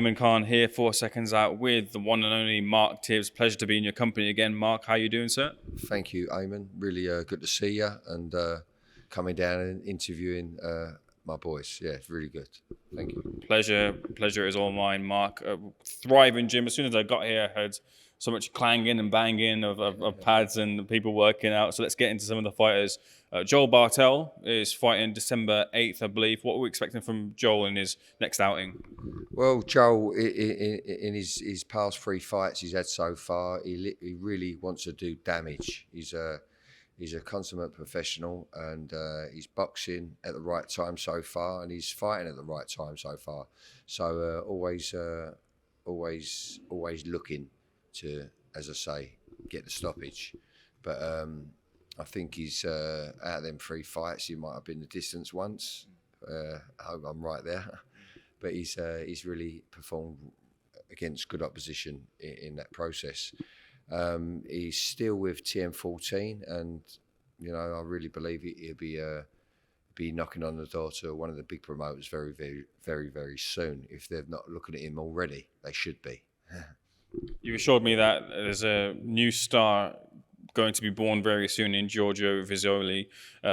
Ayman Khan here for Seconds Out with the one and only Mark Tibbs. Pleasure to be in your company again. Mark, how are you doing, sir? Thank you, Ayman. Really good to see you and coming down and interviewing my boys. Yeah, it's really good. Thank you. Pleasure is all mine, Mark. Thriving gym. As soon as I got here, I heard so much clanging and banging of pads and people working out. So let's get into some of the fighters. Joel Bartel is fighting December 8th, I believe. What are we expecting from Joel in his next outing? Well, Joel, in his past 3 fights he's had so far, he really wants to do damage. He's a consummate professional, and he's boxing at the right time so far, and he's fighting at the right time so far. So always looking to, as I say, get the stoppage. But I think he's out of them 3 fights, he might have been the distance once. I hope I'm right there. But he's really performed against good opposition in that process. He's still with TM14, and you know, I really believe he'll be knocking on the door to one of the big promoters very, very, very, very soon. If they're not looking at him already, they should be. You assured me that there's a new star going to be born very soon in Giorgio Visoli.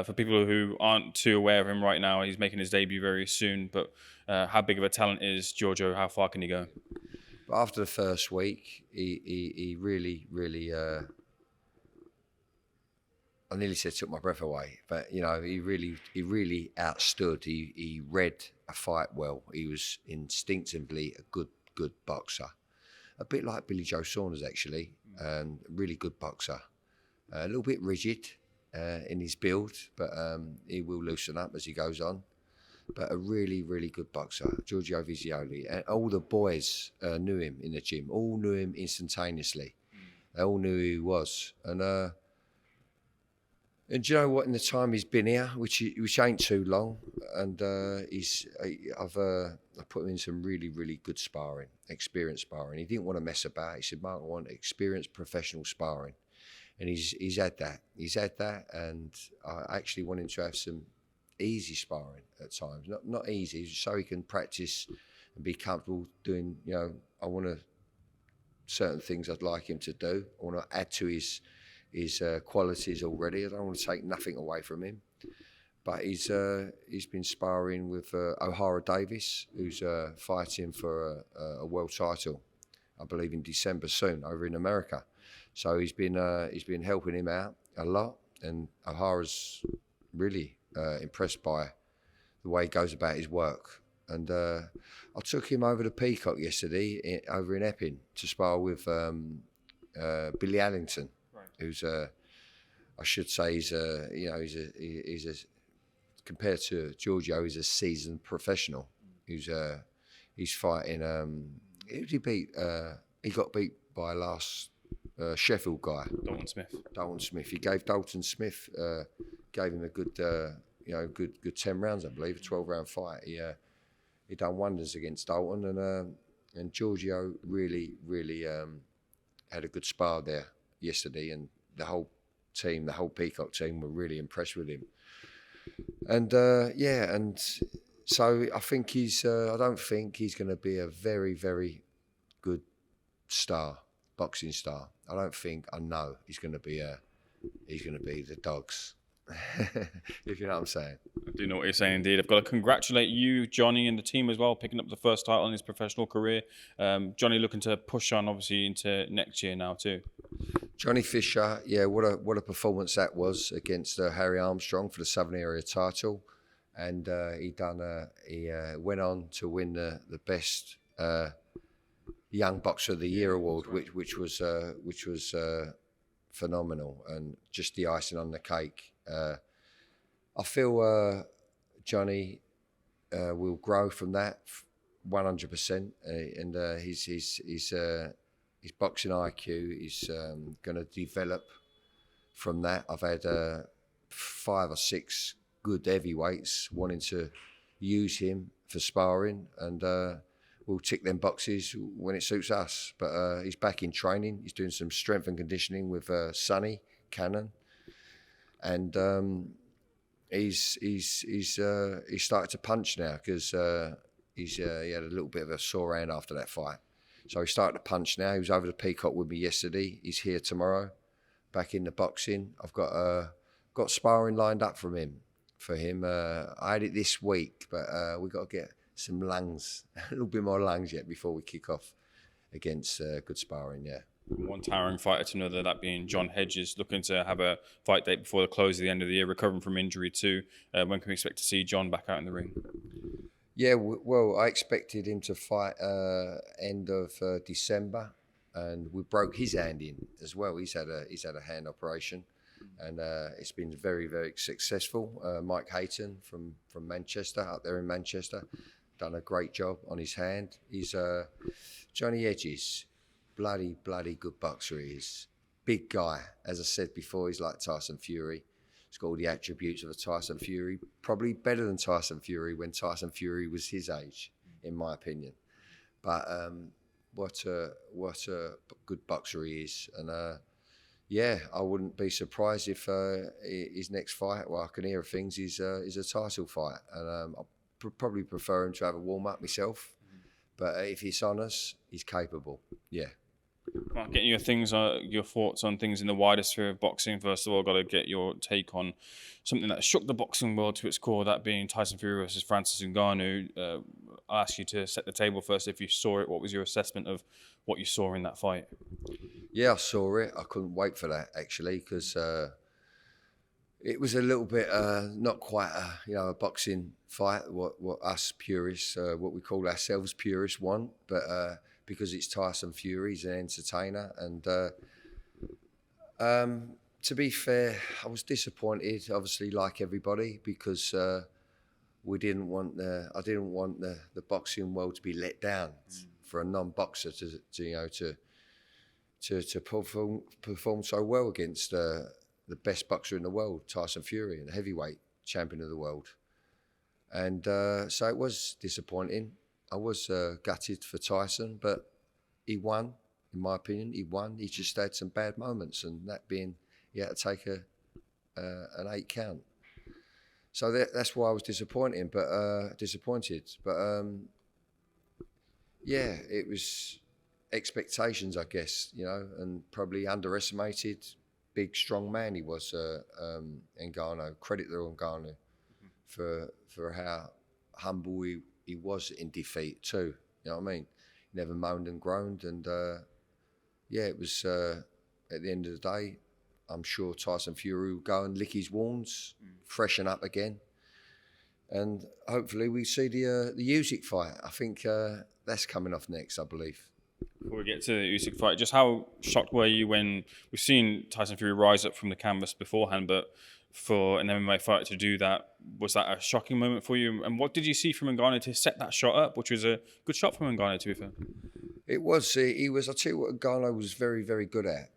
For people who aren't too aware of him right now, he's making his debut very soon. But how big of a talent is Giorgio? How far can he go? But after the first week, he really, I nearly said took my breath away. But you know, he really outstood. He read a fight well. He was instinctively a good boxer. A bit like Billy Joe Saunders, actually, and really good boxer. A little bit rigid in his build, but he will loosen up as he goes on. But a really good boxer, Giorgio Visoli. And all the boys knew him in the gym, all knew him instantaneously. They all knew who he was. And do you know what, in the time he's been here, which ain't too long, and I've put him in some really good sparring, experienced sparring. He didn't want to mess about. He said, Mark, I want experienced professional sparring. And he's had that. He's had that, and I actually want him to have some easy sparring at times. Not easy, so he can practice and be comfortable doing, you know, I want to, certain things I'd like him to do. I want to add to his qualities already. I don't want to take nothing away from him. But he's been sparring with O'Hara Davis, who's fighting for a world title, I believe in December soon, over in America. So he's been helping him out a lot, and O'Hara's really impressed by the way he goes about his work. And I took him over to Peacock yesterday, over in Epping, to spar with Billy Allington, who's I should say he's a compared to Giorgio, he's a seasoned professional. He's fighting. Who did he beat? He got beat by last Sheffield guy, Dalton Smith. He gave Dalton Smith gave him a good good 10 rounds, I believe, a 12-round fight. He done wonders against Dalton, and Giorgio really had a good spar there yesterday, and the whole Peacock team were really impressed with him. And and so I think I don't think he's going to be a very good boxing star. I know he's going to be the dogs. If you know what I'm saying. I do know what you're saying, indeed. I've got to congratulate you, Johnny, and the team as well, picking up the first title in his professional career. Johnny looking to push on, obviously, into next year now too. Johnny Fisher, yeah, what a performance that was against Harry Armstrong for the Southern Area title, and he went on to win the best Young Boxer of the Year award, which was phenomenal, and just the icing on the cake. I feel Johnny will grow from that 100%, and his boxing IQ is going to develop from that. I've had 5 or 6 good heavyweights wanting to use him for sparring, and we'll tick them boxes when it suits us. But he's back in training. He's doing some strength and conditioning with Sonny Cannon, and he's started to punch now, because He had a little bit of a sore hand after that fight. So he started to punch now. He was over the Peacock with me yesterday. He's here tomorrow, back in the boxing. I've got sparring lined up for him. I had it this week, but we've got to get some lungs, a little bit more lungs yet before we kick off against good sparring, yeah. One towering fighter to another, that being John Hedges, looking to have a fight date before the close of the end of the year, recovering from injury too. When can we expect to see John back out in the ring? Yeah, well, I expected him to fight end of December, and we broke his hand in as well. He's had a hand operation, and it's been very, very successful. Mike Hayton from Manchester, up there in Manchester, done a great job on his hand. He's Johnny Hedges, bloody good boxer. He is. Big guy, as I said before. He's like Tyson Fury. He's got all the attributes of a Tyson Fury, probably better than Tyson Fury when Tyson Fury was his age, in my opinion. But what a good boxer he is. And yeah, I wouldn't be surprised if his next fight, well, I can hear things, is a title fight. And I probably prefer him to have a warm-up myself. But if he's on us, he's capable, yeah. Well, getting your thoughts on things in the wider sphere of boxing. First of all, got to get your take on something that shook the boxing world to its core, that being Tyson Fury versus Francis Ngannou. I'll ask you to set the table first. If you saw it, what was your assessment of what you saw in that fight? Yeah, I saw it. I couldn't wait for that, actually, because it was a little bit not quite a boxing fight, what us purists, what we call ourselves purists want, but because it's Tyson Fury, he's an entertainer. And to be fair, I was disappointed, obviously, like everybody, because I didn't want the boxing world to be let down for a non-boxer to perform so well against the best boxer in the world, Tyson Fury, and heavyweight champion of the world. And so it was disappointing. I was gutted for Tyson, but he won, in my opinion. He won. He just had some bad moments, and that being he had to take an 8 count. So that's why I was disappointed. But yeah, it was expectations, I guess, and probably underestimated. Big, strong man he was, Ngannou. Credit to Ngannou for how humble he was in defeat too. You know what I mean? He never moaned and groaned, and yeah, it was at the end of the day, I'm sure Tyson Fury will go and lick his wounds, freshen up again, and hopefully we see the Usyk fight. I think that's coming off next, I believe. Before we get to the Usyk fight, just how shocked were you when we've seen Tyson Fury rise up from the canvas beforehand, but for an MMA fighter to do that, was that a shocking moment for you? And what did you see from Ngannou to set that shot up, which was a good shot from Ngannou, to be fair? It was. He was. I'll tell you what Ngannou was very, very good at.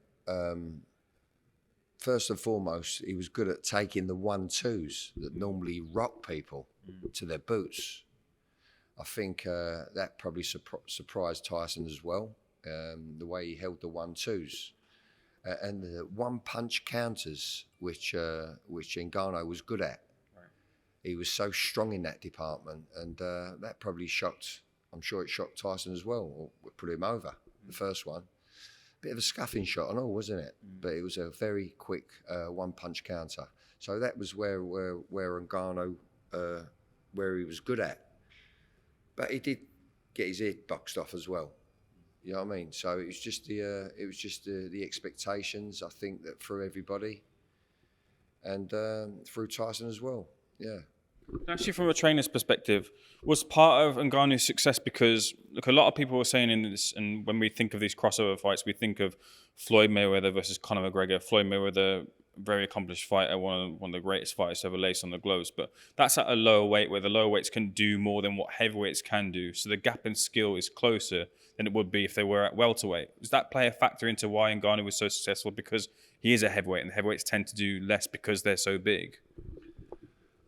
First and foremost, he was good at taking the 1-2s that normally rock people to their boots. I think that probably surprised Tyson as well, the way he held the 1-2s. And the one-punch counters, which Ngannou was good at. Right. He was so strong in that department, and that probably shocked, I'm sure it shocked Tyson as well, or put him over, the first one. Bit of a scuffing shot and all, wasn't it? But it was a very quick one-punch counter. So that was where Ngannou, where he was good at. But he did get his head boxed off as well. You know what I mean? So it was just the expectations, I think, that through everybody, and through Tyson as well. Yeah. Actually, from a trainer's perspective, was part of Ngannou's success because, look, a lot of people were saying in this, and when we think of these crossover fights, we think of Floyd Mayweather versus Conor McGregor. Floyd Mayweather, very accomplished fighter, one of the greatest fighters to ever lace on the gloves, but that's at a lower weight where the lower weights can do more than what heavyweights can do. So the gap in skill is closer than it would be if they were at welterweight. Does that play a factor into why Ngannou was so successful? Because he is a heavyweight, and the heavyweights tend to do less because they're so big.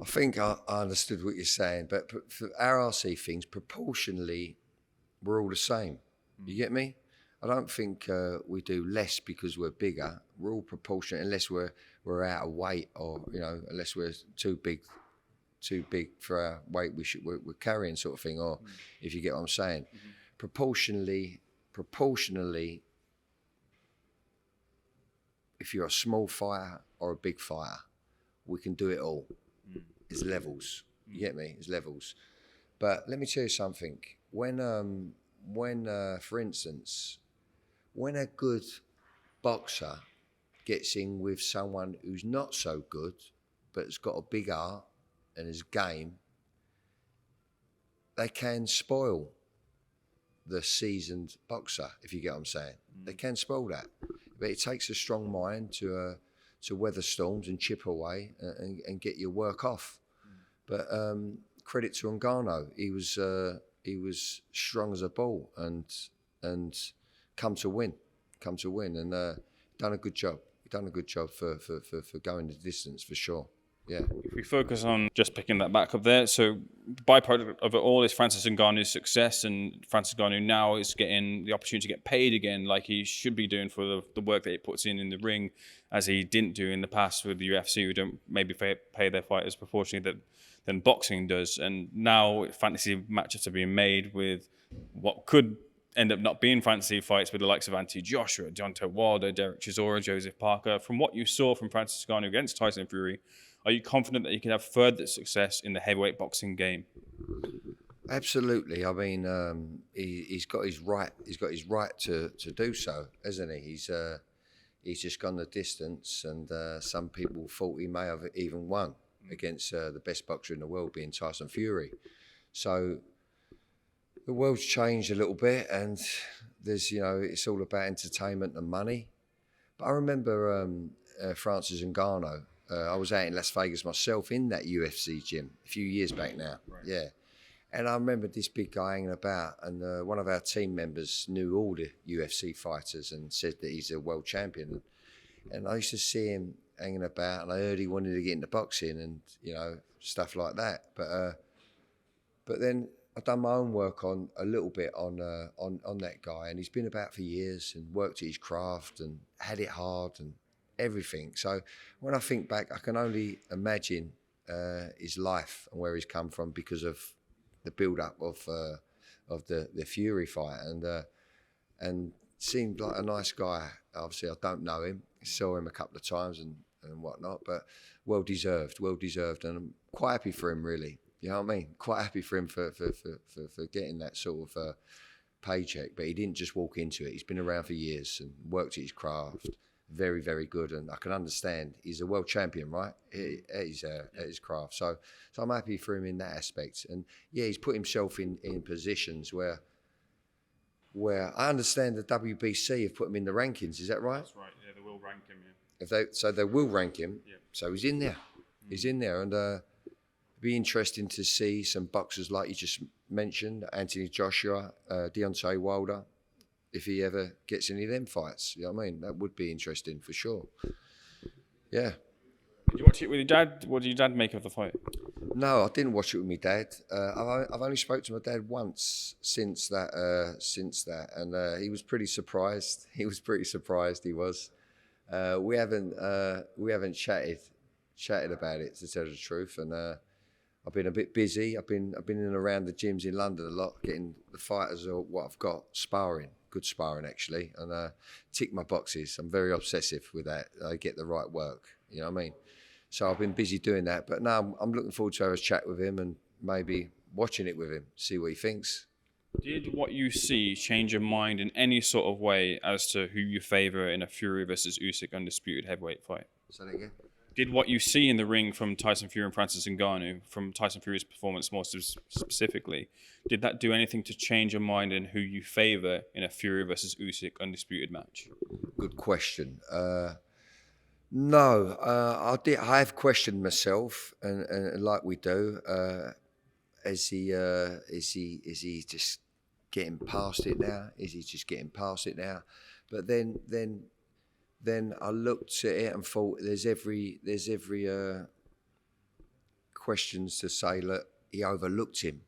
I think I understood what you're saying, but for RRC things, proportionally, we're all the same. You get me? I don't think we do less because we're bigger. We're all proportionate, unless we're out of weight, or unless we're too big too big for our weight we're carrying, sort of thing. Or if you get what I'm saying, proportionally, if you're a small fighter or a big fighter, we can do it all. It's levels. You get me? It's levels. But let me tell you something. When for instance, when a good boxer gets in with someone who's not so good, but has got a big heart and is game, they can spoil the seasoned boxer, if you get what I'm saying. They can spoil that. But it takes a strong mind to weather storms and chip away and get your work off. But credit to Ngannou, he was strong as a bull and come to win and done a good job. He done a good job for going the distance, for sure. Yeah. If we focus on just picking that back up there, so byproduct of it all is Francis Ngannou's success, and Francis Ngannou now is getting the opportunity to get paid again, like he should be doing for the work that he puts in the ring, as he didn't do in the past with the UFC, who don't maybe pay their fighters proportionally than boxing does. And now fantasy matchups are being made with what could end up not being fantasy fights with the likes of Anthony Joshua, Deontay Wilder, Derek Chisora, Joseph Parker. From what you saw from Francis Ngannou against Tyson Fury, are you confident that you can have further success in the heavyweight boxing game? Absolutely. I mean, he's got his right. He's got his right to do so, hasn't he? He's just gone the distance, and some people thought he may have even won against the best boxer in the world, being Tyson Fury. So the world's changed a little bit, and there's it's all about entertainment and money. But I remember Francis Ngannou. I was out in Las Vegas myself in that UFC gym a few years back now. Right. Yeah. And I remember this big guy hanging about, and one of our team members knew all the UFC fighters and said that he's a world champion. And I used to see him hanging about, and I heard he wanted to get into boxing and, stuff like that. But then I've done my own work on a little bit on that guy, and he's been about for years and worked at his craft and had it hard and everything. So when I think back, I can only imagine his life and where he's come from because of the build-up of the Fury fight, and seemed like a nice guy. Obviously, I don't know him. I saw him a couple of times and whatnot, but well deserved, and I'm quite happy for him, really. You know what I mean? Quite happy for him for getting that sort of paycheck. But he didn't just walk into it. He's been around for years and worked at his craft. Very, very good, and I can understand he's a world champion, right? At his craft. So I'm happy for him in that aspect. And yeah, he's put himself in positions where I understand the WBC have put him in the rankings. Is that right? That's right. Yeah, they will rank him. Yeah. They will rank him. Yeah. So he's in there. He's in there, and it'd be interesting to see some boxers like you just mentioned, Anthony Joshua, Deontay Wilder. If he ever gets any of them fights, you know what I mean? That would be interesting for sure. Yeah. Did you watch it with your dad? What did your dad make of the fight? No, I didn't watch it with my dad. I've only spoke to my dad once since that, and he was pretty surprised. He was pretty surprised. He was. We haven't chatted about it, to tell the truth, and I've been a bit busy. I've been in and around the gyms in London a lot, getting the fighters or what I've got sparring. Good sparring, actually, and tick my boxes. I'm very obsessive with that. I get the right work, you know what I mean? So I've been busy doing that, but now I'm looking forward to have a chat with him and maybe watching it with him, see what he thinks. Did what you see change your mind in any sort of way as to who you favour in a Fury versus Usyk undisputed heavyweight fight? Say that again? Did what you see in the ring from Tyson Fury and Francis Ngannou, from Tyson Fury's performance more specifically, did that do anything to change your mind in who you favour in a Fury versus Usyk undisputed match? Good question. No, I have questioned myself, and like we do, is he just getting past it now? Is he just getting past it now? But then I looked at it and thought there's every questions to say, look, he overlooked him.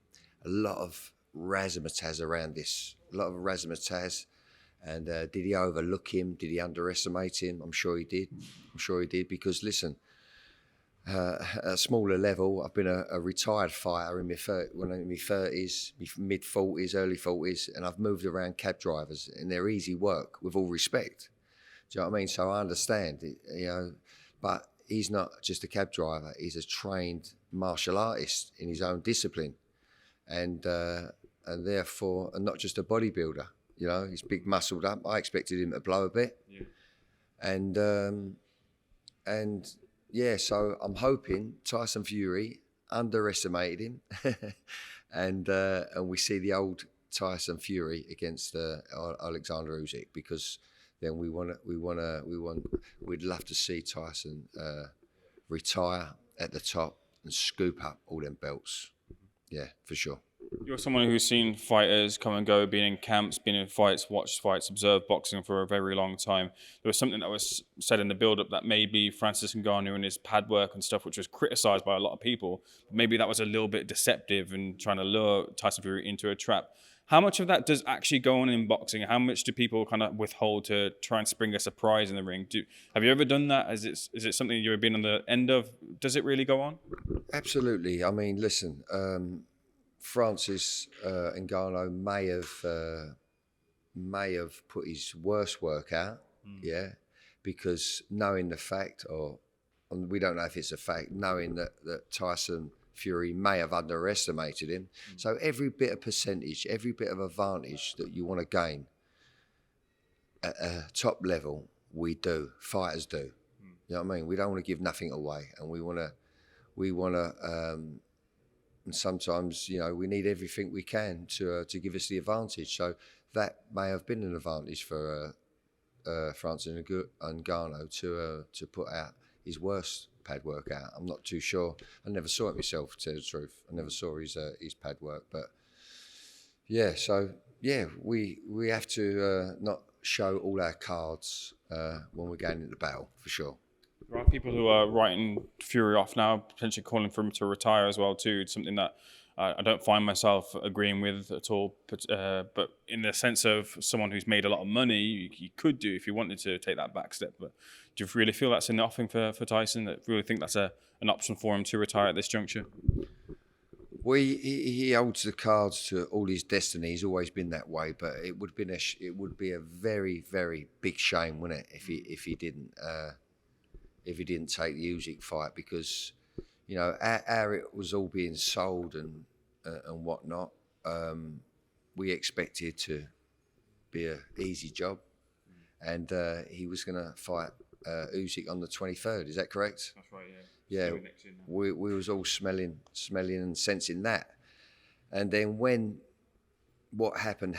A lot of razzmatazz around this. A lot of razzmatazz. And did he overlook him? Did he underestimate him? I'm sure he did. Because listen, at a smaller level. I've been a retired fighter in when I'm in my 30s, mid 40s, early 40s, and I've moved around cab drivers, and they're easy work, with all respect. Do you know what I mean? So I understand it, but he's not just a cab driver. He's a trained martial artist in his own discipline, and therefore, and not just a bodybuilder. He's big muscled up. I expected him to blow a bit, and yeah. So I'm hoping Tyson Fury underestimated him, and we see the old Tyson Fury against Alexander Usyk, because then we'd love to see Tyson retire at the top and scoop up all them belts. Yeah, for sure. You're someone who's seen fighters come and go, been in camps, been in fights, watched fights, observed boxing for a very long time. There was something that was said in the build-up that maybe Francis Ngannou and his pad work and stuff, which was criticised by a lot of people, maybe that was a little bit deceptive and trying to lure Tyson Fury into a trap. How much of that does actually go on in boxing? How much do people kind of withhold to try and spring a surprise in the ring? Have you ever done that? Is it something you've been on the end of? Does it really go on? Absolutely. I mean, listen, Francis Ngannou may have put his worst work out, because knowing the fact, and we don't know if it's a fact, knowing that Tyson Fury may have underestimated him. So every bit of percentage, every bit of advantage that you want to gain at a top level, fighters do. You know what I mean? We don't want to give nothing away, and we want to, and sometimes, we need everything we can to give us the advantage. So that may have been an advantage for Francis Ngannou to put out his worst pad work out. I'm not too sure. I never saw it myself, to tell the truth. I never saw his pad work, but yeah. So yeah, we have to not show all our cards when we're going into battle, for sure. There are people who are writing Fury off now, potentially calling for him to retire as well too. It's something that I don't find myself agreeing with at all. But in the sense of someone who's made a lot of money, you could do if you wanted to take that back step. But do you really feel that's an offering for Tyson? That really think that's an option for him to retire at this juncture? Well, he holds the cards to all his destiny. He's always been that way. But it would be a very, very big shame, wouldn't it, if he didn't take the Usyk fight, because how it was all being sold and whatnot. We expected to be an easy job, and he was going to fight Usyk on the 23rd. Is that correct? That's right. Yeah. We was all smelling and sensing that, and then when what happened,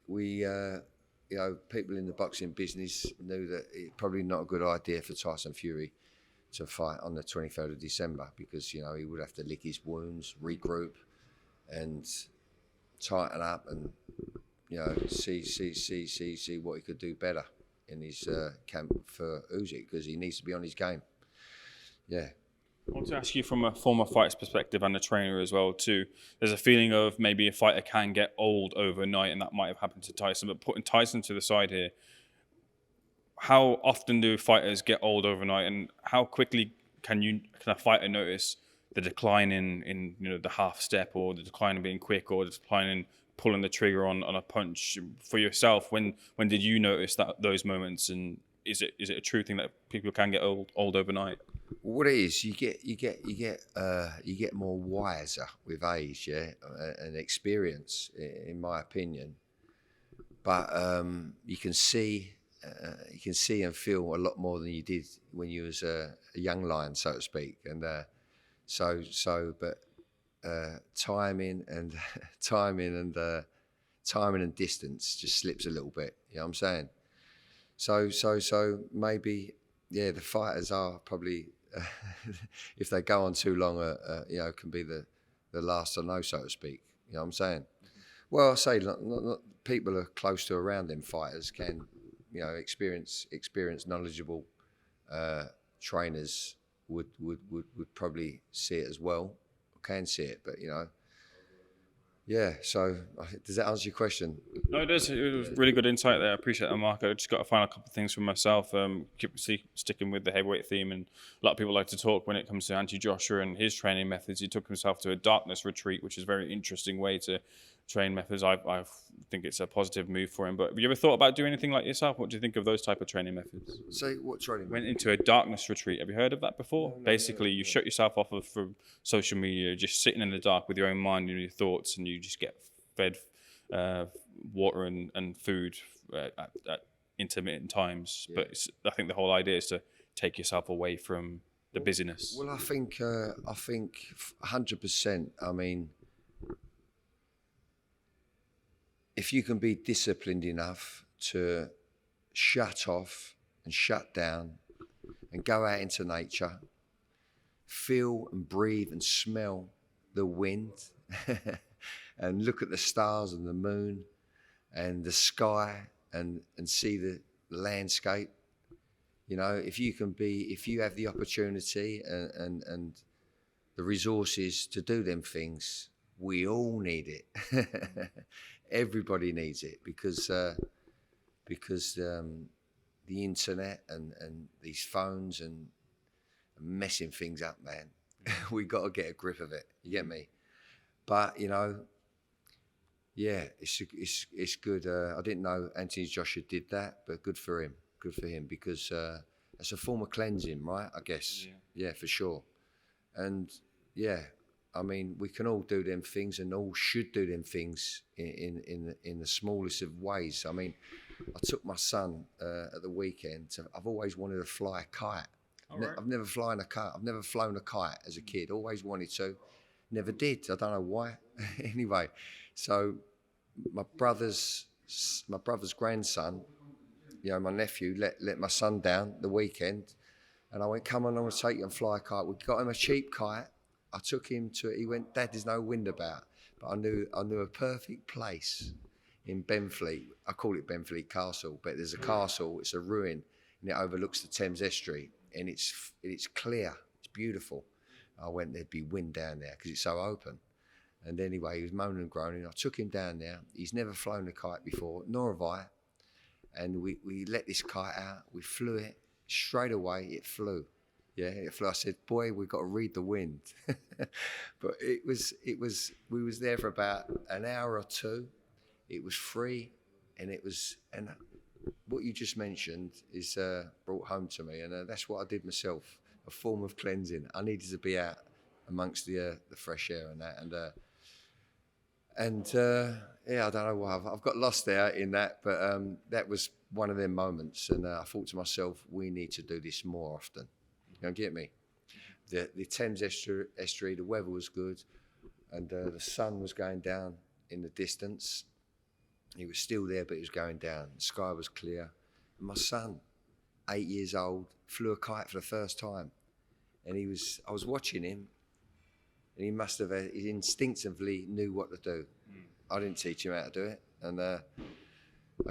we. People in the boxing business knew that it's probably not a good idea for Tyson Fury to fight on the 23rd of December, because, he would have to lick his wounds, regroup, and tighten up, and, see what he could do better in his camp for Usyk, because he needs to be on his game. Yeah. I want to ask you from a former fighter's perspective and a trainer as well too. There's a feeling of maybe a fighter can get old overnight, and that might have happened to Tyson. But putting Tyson to the side here, how often do fighters get old overnight, and how quickly can a fighter notice the decline in the half step, or the decline in being quick, or the decline in pulling the trigger on a punch? For yourself, when did you notice those moments, and is it a true thing that people can get old overnight? What it is, you get more wiser with age, and experience, in my opinion. But you can see and feel a lot more than you did when you was a young lion, so to speak. And timing and distance just slips a little bit. You know what I'm saying? So maybe, the fighters are probably. If they go on too long, can be the last to know, so to speak. You know what I'm saying? Well, I say not people are close to around them fighters can, experienced, knowledgeable trainers would probably see it as well, can see it. But yeah, so does that answer your question? No, it does. It was really good insight there. I appreciate that, Mark. I just got to find a couple of things for myself. Sticking with the heavyweight theme, and a lot of people like to talk when it comes to Anthony Joshua and his training methods. He took himself to a darkness retreat, which is a very interesting way to train methods. I think it's a positive move for him. But have you ever thought about doing anything like yourself? What do you think of those type of training methods? So what training? Went into a darkness retreat. Have you heard of that before? Basically, you shut yourself off from social media, just sitting in the dark with your own mind and your thoughts, and you just get fed water and food at intermittent times. Yeah. But I think the whole idea is to take yourself away from the busyness. Well, I think 100%. I mean, if you can be disciplined enough to shut off and shut down and go out into nature, feel and breathe and smell the wind and look at the stars and the moon and the sky and see the landscape. You know, if you have the opportunity and the resources to do them things, we all need it. Everybody needs it because the internet and these phones and messing things up, man. We got to get a grip of it. You get me? But you know, yeah, it's good. I didn't know Anthony Joshua did that, but good for him. Good for him because it's a form of cleansing, right? I guess. Yeah, for sure. And yeah, I mean, we can all do them things, and all should do them things in the smallest of ways. I mean, I took my son at the weekend. I've always wanted to fly a kite. I've never flown a kite. I've never flown a kite as a kid. Always wanted to. Never did. I don't know why. Anyway, so my brother's grandson, you know, my nephew let my son down the weekend, and I went, "Come on, I'm gonna take you and fly a kite." We got him a cheap kite. I took him to it. He went, "Dad, there's no wind about." But I knew a perfect place in Benfleet. I call it Benfleet Castle, but there's a castle. It's a ruin, and it overlooks the Thames estuary, and it's clear. It's beautiful. I went, there'd be wind down there because it's so open. And anyway, he was moaning and groaning. I took him down there. He's never flown a kite before, nor have I. And we let this kite out. We flew it. Straight away, it flew. Yeah, it flew. I said, "Boy, we've got to read the wind." But we was there for about an hour or two. It was free, and what you just mentioned is brought home to me, and that's what I did myself. A form of cleansing. I needed to be out amongst the fresh air and that, yeah, I don't know why I've got lost there in that, but that was one of them moments, and I thought to myself, we need to do this more often. You don't get me? The Thames estuary, the weather was good, and the sun was going down in the distance. He was still there, but it was going down. The sky was clear. And my son, 8 years old, flew a kite for the first time. And I was watching him, and he instinctively knew what to do. I didn't teach him how to do it, and I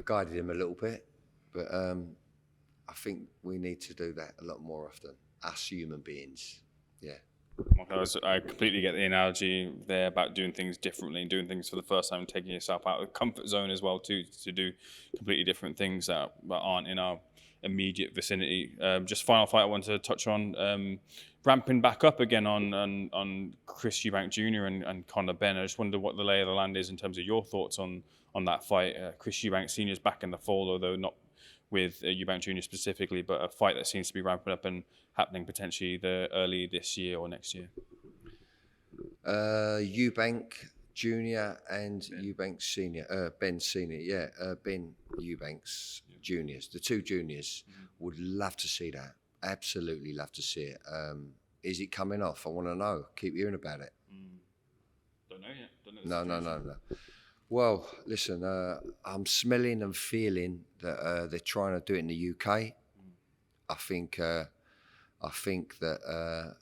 guided him a little bit, but I think we need to do that a lot more often, us human beings. Yeah. I completely get the analogy there about doing things differently and doing things for the first time, taking yourself out of the comfort zone as well too, to do completely different things that aren't in our immediate vicinity. Just final fight I wanted to touch on, ramping back up again on Chris Eubank Jr. and Conor Benn. I just wonder what the lay of the land is in terms of your thoughts on that fight. Chris Eubank Sr. is back in the fold, although not with Eubank Jr. specifically, but a fight that seems to be ramping up and happening potentially early this year or next year. Eubank Jr. and Eubank Sr. Ben Sr. Yeah, Ben Eubanks Juniors. The two juniors would love to see that. Absolutely love to see it. Is it coming off? I want to know. Keep hearing about it. Don't know yet. Don't know No. Well, listen, I'm smelling and feeling that they're trying to do it in the UK. I think that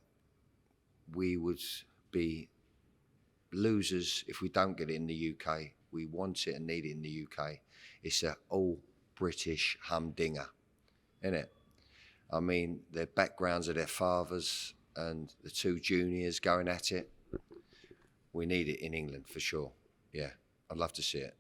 we would be losers if we don't get it in the UK. We want it and need it in the UK. It's an all British humdinger, isn't it? I mean, their backgrounds are their fathers and the two juniors going at it. We need it in England for sure. Yeah, I'd love to see it.